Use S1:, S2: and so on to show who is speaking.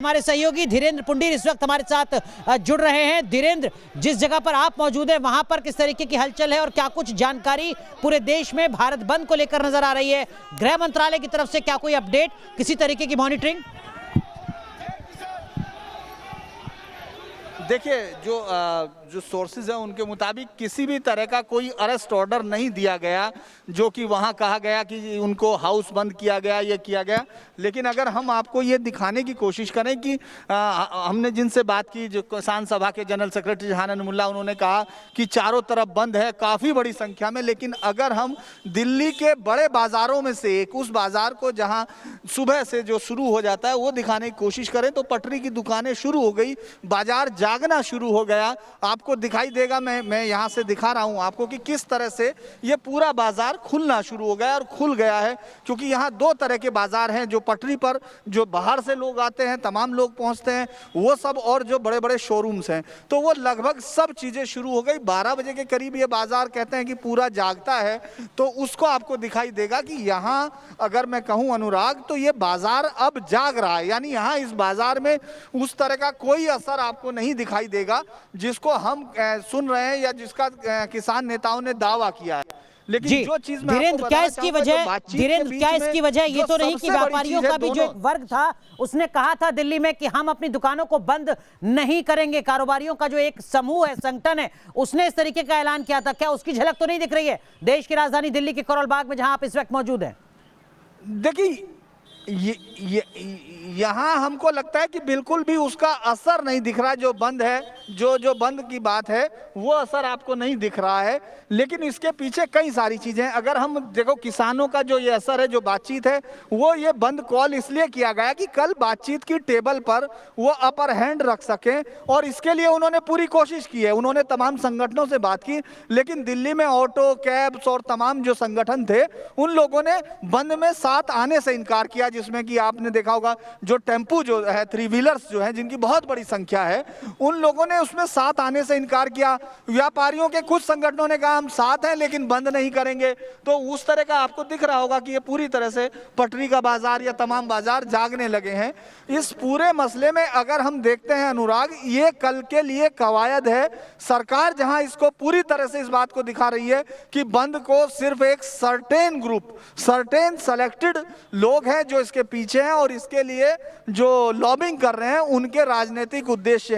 S1: हमारे सहयोगी धीरेन्द्र पुंडीर इस वक्त हमारे साथ जुड़ रहे हैं। धीरेन्द्र, जिस जगह पर आप मौजूद हैं वहां पर किस तरीके की हलचल है और क्या कुछ जानकारी पूरे देश में भारत बंद को लेकर नजर आ रही है? गृह मंत्रालय की तरफ से क्या कोई अपडेट, किसी तरीके की मॉनिटरिंग?
S2: देखिए, जो सोर्सेज हैं उनके मुताबिक किसी भी तरह का कोई अरेस्ट ऑर्डर नहीं दिया गया, जो कि वहाँ कहा गया कि उनको हाउस बंद किया गया, ये किया गया। लेकिन अगर हम आपको ये दिखाने की कोशिश करें कि हमने जिनसे बात की, जो किसान सभा के जनरल सेक्रेटरी जहानन मुल्ला, उन्होंने कहा कि चारों तरफ बंद है काफ़ी बड़ी संख्या में। लेकिन अगर हम दिल्ली के बड़े बाज़ारों में से एक, उस बाज़ार को जहाँ सुबह से जो शुरू हो जाता है वो दिखाने की कोशिश करें तो पटरी की दुकानें शुरू हो गई, बाजार जागना शुरू हो गया। आपको दिखाई देगा, मैं यहाँ से दिखा रहा हूँ आपको कि किस तरह से ये पूरा बाजार खुलना शुरू हो गया और खुल गया है। क्योंकि यहाँ दो तरह के बाजार हैं, जो पटरी पर जो बाहर से लोग आते हैं, तमाम लोग पहुँचते हैं वो सब, और जो बड़े बड़े शोरूम्स हैं, तो वो लगभग सब चीज़ें शुरू हो गई। 12 बजे के करीब ये बाजार कहते हैं कि पूरा जागता है, तो उसको आपको दिखाई देगा कि यहाँ अगर मैं कहूँ अनुराग, तो ये बाजार अब जाग रहा है। यानी यहाँ इस बाजार में उस तरह का कोई असर आपको नहीं दिखाई देगा जिसको हम सुन रहे हैं या जिसका किसान नेताओं ने दावा किया है। लेकिन जो चीज में
S1: धीरेन्द्र, क्या इसकी वजह ये तो नहीं कि व्यापारियों का भी जो एक वर्ग था उसने कहा था दिल्ली में कि हम अपनी दुकानों को बंद नहीं करेंगे, कारोबारियों का जो एक समूह है, संगठन है, उसने इस तरीके का ऐलान किया था। क्या उसकी झलक तो नहीं दिख रही है देश की राजधानी दिल्ली के करोल बाग में जहां आप इस वक्त मौजूद हैं?
S2: देखिए, यहाँ हमको लगता है कि बिल्कुल भी उसका असर नहीं दिख रहा। जो बंद है, जो बंद की बात है, वो असर आपको नहीं दिख रहा है। लेकिन इसके पीछे कई सारी चीज़ें, अगर हम देखो किसानों का जो ये असर है, जो बातचीत है, वो ये बंद कॉल इसलिए किया गया कि कल बातचीत की टेबल पर वो अपर हैंड रख सकें, और इसके लिए उन्होंने पूरी कोशिश की है। उन्होंने तमाम संगठनों से बात की, लेकिन दिल्ली में ऑटो, कैब्स और तमाम जो संगठन थे, उन लोगों ने बंद में साथ आने से इनकार किया। जिसमें कि आपने देखा होगा जो टेम्पू जो है, 3 व्हीलर्स जो हैं, जिनकी बहुत बड़ी संख्या है, उन लोगों ने उसमें साथ आने से इनकार किया। व्यापारियों के कुछ संगठनों ने कहा हम साथ हैं लेकिन बंद नहीं करेंगे। तो उस तरह का आपको दिख रहा होगा कि ये पूरी तरह से पटरी का बाजार या तमाम बाजार जागने लगे हैं। इस पूरे मसले में अगर हम देखते हैं अनुराग, ये कल के लिए कवायद है। सरकार जहां इसको पूरी तरह से इस बात को दिखा रही है कि बंद को सिर्फ एक सर्टेन ग्रुप, सर्टेन सेलेक्टेड लोग हैं जो इसके पीछे हैं और इसके लिए जो लॉबिंग कर रहे हैं, उनके राजनीतिक उद्देश्य हैं।